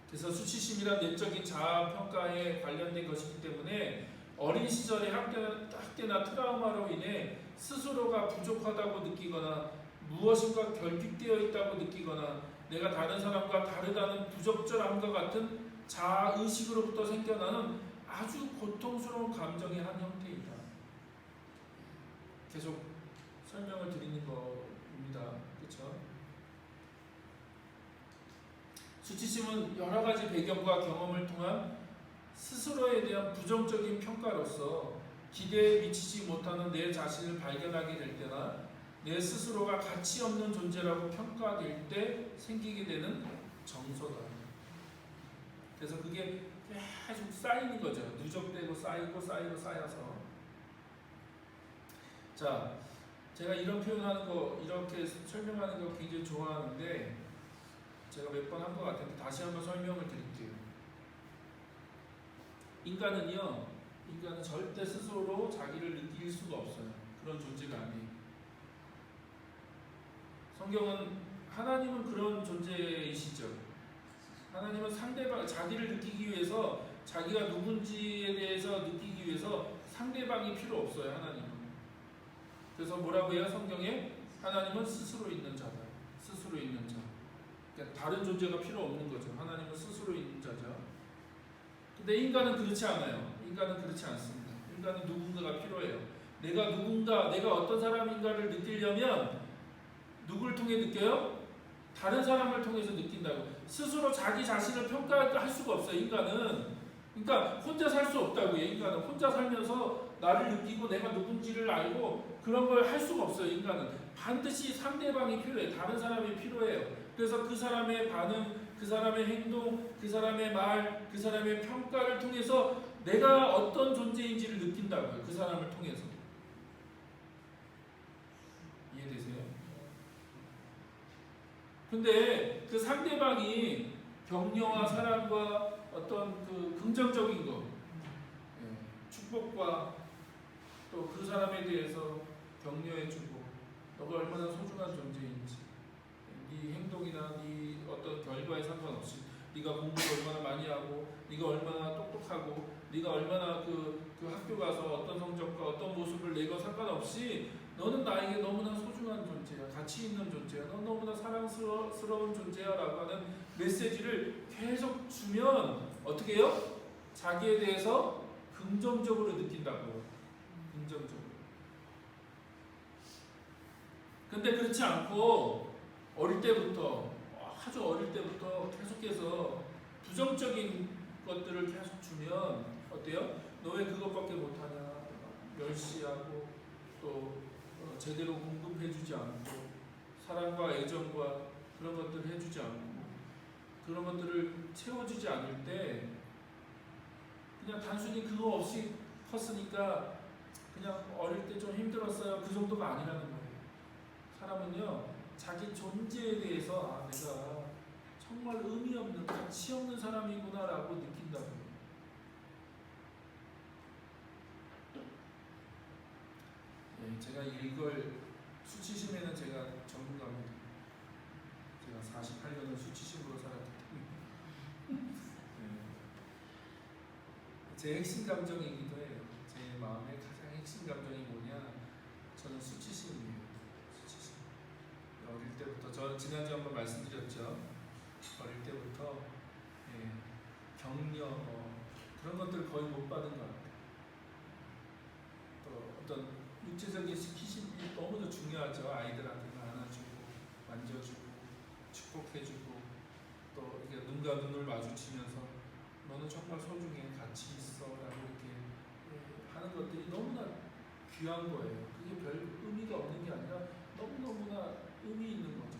그래서 수치심이란 내적인 자아 평가에 관련된 것이기 때문에 어린 시절의 학대나 트라우마로 인해 스스로가 부족하다고 느끼거나 무엇인가 결핍되어 있다고 느끼거나 내가 다른 사람과 다르다는 부적절함과 같은 자아의식으로부터 생겨나는 아주 고통스러운 감정의 한 형태이다. 계속 설명을 드리는 겁니다. 그렇죠? 수치심은 여러 가지 배경과 경험을 통한 스스로에 대한 부정적인 평가로서 기대에 미치지 못하는 내 자신을 발견하게 될 때나 내 스스로가 가치 없는 존재라고 평가될 때 생기게 되는 정서다. 그래서 그게 계속 쌓이는 거죠. 누적되고 쌓여서. 자, 제가 이런 표현하는 거, 이렇게 설명하는 거 굉장히 좋아하는데 제가 몇 번 한 것 같은데 다시 한번 설명을 드릴게요. 인간은 절대 스스로 자기를 느낄 수가 없어요. 그런 존재가 아니에요. 성경은 하나님은 그런 존재이시죠. 하나님은 상대방, 자기를 느끼기 위해서 자기가 누군지에 대해서 느끼기 위해서 상대방이 필요 없어요. 하나님은. 그래서 뭐라고 해요? 성경에 하나님은 스스로 있는 자다. 스스로 있는 자. 그러니까 다른 존재가 필요 없는 거죠. 하나님은 스스로 있는 자죠. 근데 인간은 그렇지 않아요. 인간은 그렇지 않습니다. 인간은 누군가가 필요해요. 내가 어떤 사람인가를 느끼려면 누구를 통해 느껴요? 다른 사람을 통해서 느낀다고. 스스로 자기 자신을 평가할 수가 없어요. 인간은. 그러니까 혼자 살 수 없다고요. 인간은 혼자 살면서 나를 느끼고 내가 누군지를 알고 그런 걸 할 수가 없어요. 인간은 반드시 상대방이 필요해요. 다른 사람이 필요해요. 그래서 그 사람의 반응, 그 사람의 행동, 그 사람의 말, 그 사람의 평가를 통해서 내가 어떤 존재인지를 느낀다고요. 그 사람을 통해서. 이해되세요? 근데 그 상대방이 격려와 사랑과 어떤 그 긍정적인 거, 축복과 또 그 사람에 대해서 격려해주고 너가 얼마나 소중한 존재인지, 네 행동이나 네 어떤 결과에 상관없이 네가 공부를 얼마나 많이 하고 네가 얼마나 똑똑하고 네가 얼마나 그 학교 가서 어떤 성적과 어떤 모습을 내고 상관없이 너는 나에게 너무나 소중한 존재야, 가치 있는 존재야, 넌 너무나 사랑스러운 존재야 라고 하는 메시지를 계속 주면 어떻게 해요? 자기에 대해서 긍정적으로 느낀다고. 긍정적으로. 근데 그렇지 않고 아주 어릴 때부터 계속해서 부정적인 것들을 계속 주면 어때요? 너 왜 그것밖에 못하냐? 멸시하고 또 제대로 공급해주지 않고 사랑과 애정과 그런 것들을 해주지 않고 그런 것들을 채워주지 않을 때 그냥 단순히 그거 없이 컸으니까 그냥 어릴 때 좀 힘들었어요. 그 정도가 아니라는 거예요. 사람은요, 자기 존재에 대해서 내가 정말 의미 없는, 가치 없는 사람이구나 라고 느낀다고요. 제가 이걸 수치심에는 제가 전문가입니다. 제가 48년을 수치심으로 살았기 때문에 제 핵심 감정이기도 해요. 제 마음의 가장 핵심 감정이 뭐냐? 저는 수치심이에요. 수치심. 어릴 때부터 저 지난주에 한번 말씀드렸죠. 어릴 때부터 격려 그런 것들 거의 못 받은 것 같아요. 또 어떤 육체적인 스킨십이 너무나 중요하죠. 아이들한테 안아주고 만져주고 축복해주고 또 이렇게 눈과 눈을 마주치면서 너는 정말 소중해, 가치 있어 라고 이렇게 하는 것들이 너무나 귀한 거예요. 그게 별 의미가 없는 게 아니라 너무너무나 의미 있는 거죠.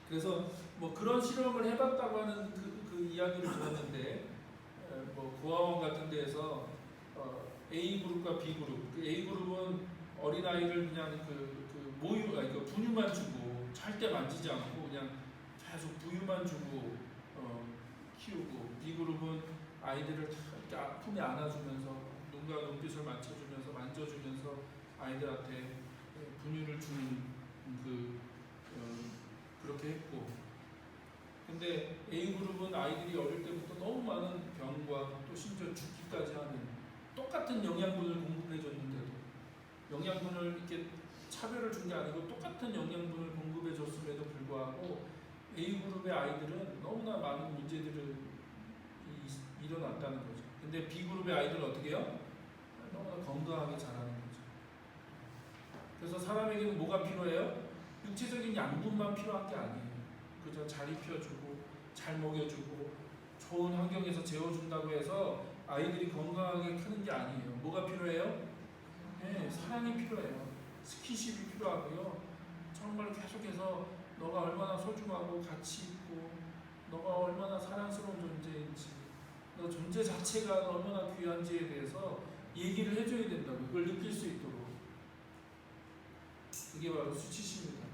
그래서 뭐 그런 실험을 해봤다고 하는 그 이야기를 들었는데 뭐 고아원 같은 데에서 A그룹과 B그룹, 그 A그룹은 어린아이를 그냥 분유만 주고 절대 만지지 않고 그냥 계속 부유만 주고 키우고, B그룹은 아이들을 다 이렇게 품에 안아주면서 눈과 눈빛을 맞춰주면서 만져주면서 아이들한테 분유를 주는 그렇게 했고, 근데 A그룹은 아이들이 어릴 때부터 너무 많은 병과 또 심지어 죽기까지 하는 똑같은 영양분을 공급해줬는데도 영양분을 이렇게 차별을 준 게 아니고 똑같은 영양분을 공급해줬음에도 불구하고 A그룹의 아이들은 너무나 많은 문제들을 일어났다는 거죠. 근데 B그룹의 아이들은 어떻게 해요? 너무나 건강하게 자라는 거죠. 그래서 사람에게는 뭐가 필요해요? 육체적인 양분만 필요한 게 아니에요. 그죠? 잘 입혀주고 잘 먹여주고 좋은 환경에서 재워준다고 해서 아이들이 건강하게 크는 게 아니에요. 뭐가 필요해요? 네, 사랑이 필요해요. 스킨십이 필요하고요. 정말 계속해서 너가 얼마나 소중하고 가치 있고 너가 얼마나 사랑스러운 존재인지 너 존재 자체가 얼마나 귀한지에 대해서 얘기를 해줘야 된다고, 그걸 느낄 수 있도록. 그게 바로 수치심입니다.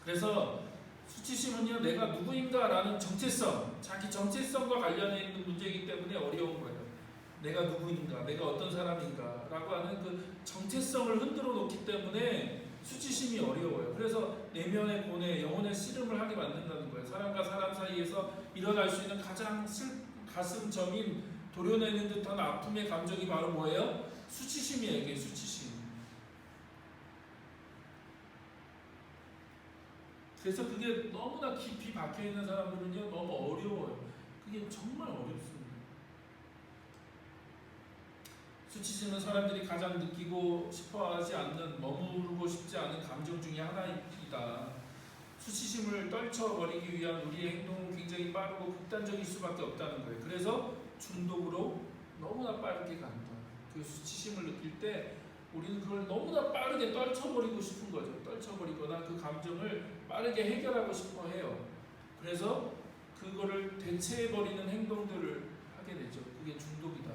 그래서 수치심은요, 내가 누구인가 라는 정체성, 자기 정체성과 관련해 있는 문제이기 때문에 어려운 거예요. 내가 누구인가, 내가 어떤 사람인가 라고 하는 그 정체성을 흔들어 놓기 때문에 수치심이 어려워요. 그래서 내면의 고뇌, 영혼의 씨름을 하게 만든다는 거예요. 사람과 사람 사이에서 일어날 수 있는 가장 가슴 저민 도려내는 듯한 아픔의 감정이 바로 뭐예요? 수치심이에요. 이게 수치심. 그래서 그게 너무나 깊이 박혀있는 사람들은요, 너무 어려워요. 그게 정말 어렵습니다. 수치심은 사람들이 가장 느끼고 싶어하지 않는, 머무르고 싶지 않은 감정 중에 하나이다. 수치심을 떨쳐버리기 위한 우리의 행동은 굉장히 빠르고 극단적일 수밖에 없다는 거예요. 그래서 중독으로 너무나 빠르게 간다. 그 수치심을 느낄 때 우리는 그걸 너무나 빠르게 떨쳐버리고 싶은 거죠. 떨쳐버리거나 그 감정을 빠르게 해결하고 싶어 해요. 그래서 그거를 대체해버리는 행동들을 하게 되죠. 그게 중독이다.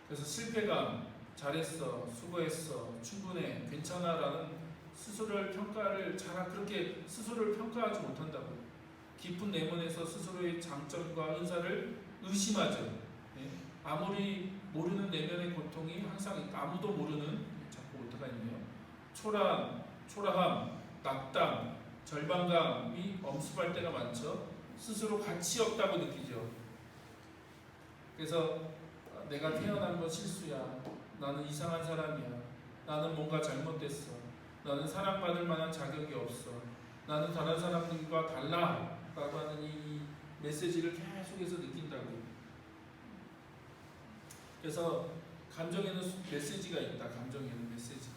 그래서 실패감, 잘했어, 수고했어, 충분해, 괜찮아 라는 스스로를 그렇게 스스로를 평가하지 못한다고요. 깊은 내면에서 스스로의 장점과 은사를 의심하죠. 네? 아무리 모르는 내면의 고통이 항상 있다. 아무도 모르는, 자꾸 오타가 있네요. 초라함, 낙담, 절망감이 엄습할 때가 많죠. 스스로 가치 없다고 느끼죠. 그래서 내가 태어난 건 실수야. 나는 이상한 사람이야. 나는 뭔가 잘못됐어. 나는 사랑받을 만한 자격이 없어. 나는 다른 사람들과 달라. 라고 하는 이 메시지를 계속해서 느낀다고요. 그래서 감정에는 메시지가 있다. 감정에는 메시지.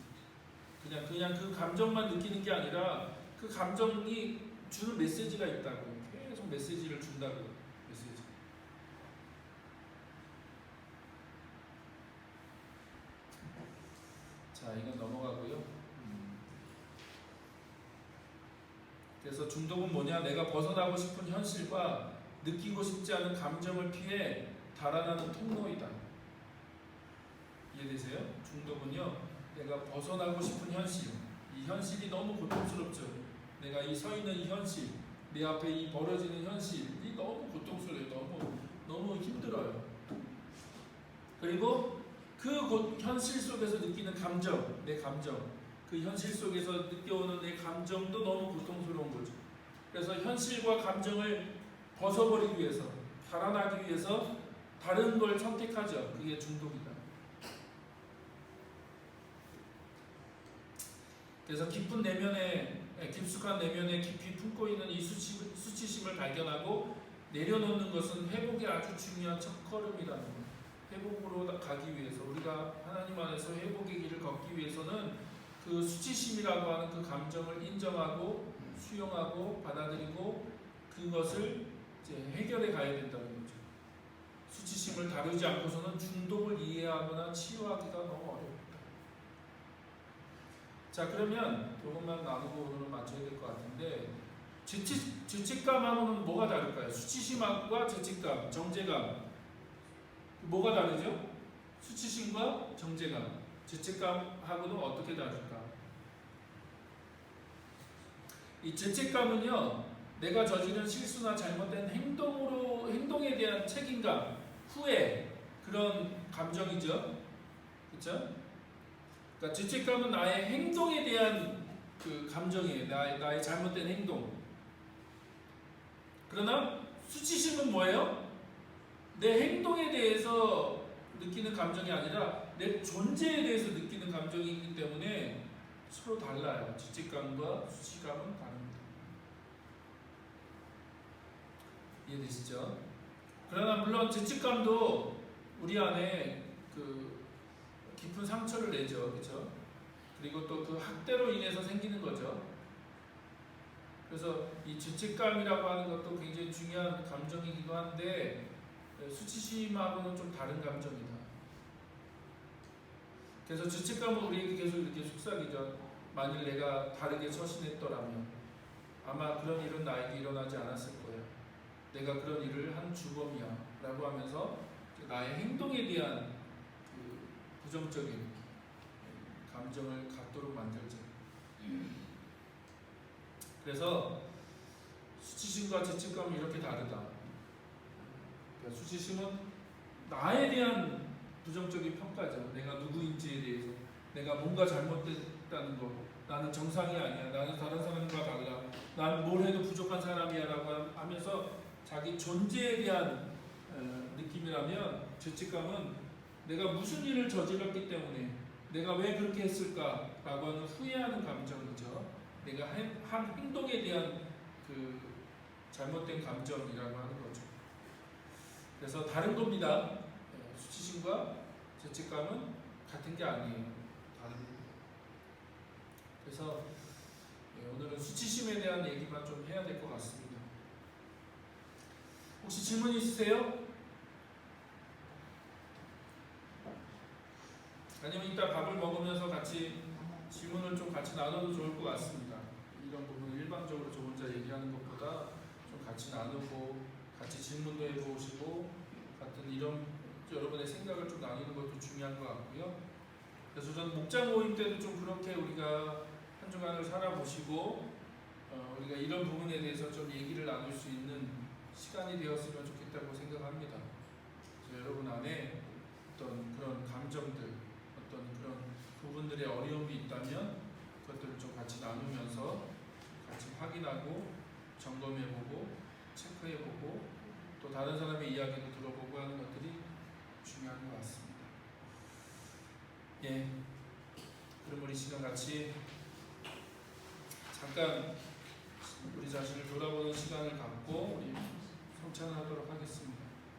그냥 그 감정만 느끼는 게 아니라 그 감정이 주는 메시지가 있다고. 계속 메시지를 준다고요. 메시지. 자, 이건 넘어가고요. 그래서 중독은 뭐냐? 내가 벗어나고 싶은 현실과 느끼고 싶지 않은 감정을 피해 달아나는 통로이다. 이해되세요? 중독은요, 내가 벗어나고 싶은 현실, 이 현실이 너무 고통스럽죠. 내가 이 서 있는 이 현실, 내 앞에 이 벌어지는 현실이 너무 고통스러워요. 너무 힘들어요. 그리고 그 현실 속에서 느끼는 감정, 내 감정, 그 현실 속에서 느껴오는 내 감정도 너무 고통스러운 거죠. 그래서 현실과 감정을 벗어버리기 위해서, 달아나기 위해서 다른 걸 선택하죠. 그게 중독이다. 그래서 깊숙한 내면에 깊이 품고 있는 이 수치심을 발견하고 내려놓는 것은 회복에 아주 중요한 첫걸음이라는 거예요. 회복으로 가기 위해서, 우리가 하나님 안에서 회복의 길을 걷기 위해서는 그 수치심이라고 하는 그 감정을 인정하고 수용하고 받아들이고 그것을 이제 해결해 가야 된다는 거죠. 수치심을 다루지 않고서는 중독을 이해하거나 치유하기가 너무 어렵다. 자, 그러면 이것만 나누고 오늘은 마쳐야 될 것 같은데, 죄책감하고는 뭐가 다를까요? 수치심과 죄책감, 정죄감, 뭐가 다르죠? 수치심과 정죄감. 죄책감하고는 어떻게 다를까? 이 죄책감은요, 내가 저지른 실수나 잘못된 행동에 대한 책임감, 후회, 그런 감정이죠. 그렇죠? 그러니까 죄책감은 나의 행동에 대한 그 감정이에요. 나의 잘못된 행동. 그러나 수치심은 뭐예요? 내 행동에 대해서 느끼는 감정이 아니라 내 존재에 대해서 느끼는 감정이기 때문에 서로 달라요. 죄책감과 수치감은 다릅니다. 이해되시죠? 그러나 물론 죄책감도 우리 안에 그 깊은 상처를 내죠. 그렇죠? 그리고 또 그 학대로 인해서 생기는 거죠. 그래서 이 죄책감이라고 하는 것도 굉장히 중요한 감정이기도 한데 수치심하고는 좀 다른 감정이다. 그래서 죄책감은 우리에게 계속 이렇게 속삭이죠. 만일 내가 다르게 처신했더라면 아마 그런 일은 나에게 일어나지 않았을 거야. 내가 그런 일을 한 주범이야 라고 하면서 나의 행동에 대한 그 부정적인 감정을 갖도록 만들죠. 그래서 수치심과 죄책감은 이렇게 다르다. 그러니까 수치심은 나에 대한 부정적인 평가죠. 내가 누구인지에 대해서, 내가 뭔가 잘못됐다는 거, 나는 정상이 아니야, 나는 다른 사람과 달라, 나는 뭘 해도 부족한 사람이야라고 하면서 자기 존재에 대한 느낌이라면, 죄책감은 내가 무슨 일을 저질렀기 때문에 내가 왜 그렇게 했을까라고 하는 후회하는 감정이죠. 내가 한 행동에 대한 그 잘못된 감정이라고 하는 거죠. 그래서 다른 겁니다. 수치심과 죄책감은 같은 게 아니에요. 다릅니다. 그래서 오늘은 수치심에 대한 얘기만 좀 해야 될 것 같습니다. 혹시 질문 있으세요? 아니면 이따 밥을 먹으면서 같이 질문을 좀 같이 나눠도 좋을 것 같습니다. 이런 부분을 일방적으로 저 혼자 얘기하는 것보다 좀 같이 나누고 같이 질문도 해보시고 같은 이런 여러분의 생각을 좀 나누는 것도 중요한 것 같고요. 그래서 저는 목장 모임 때도 좀 그렇게 우리가 한 주간을 살아보시고 우리가 이런 부분에 대해서 좀 얘기를 나눌 수 있는 시간이 되었으면 좋겠다고 생각합니다. 여러분 안에 어떤 그런 감정들, 어떤 그런 부분들의 어려움이 있다면 그것들을 좀 같이 나누면서 같이 확인하고 점검해보고 체크해보고 또 다른 사람의 이야기도 들어보고 하는 것들이 중요한 것 같습니다. 예, 그럼 우리 시간 같이 잠깐 우리 자신을 돌아보는 시간을 갖고 우리 성찬하도록 하겠습니다.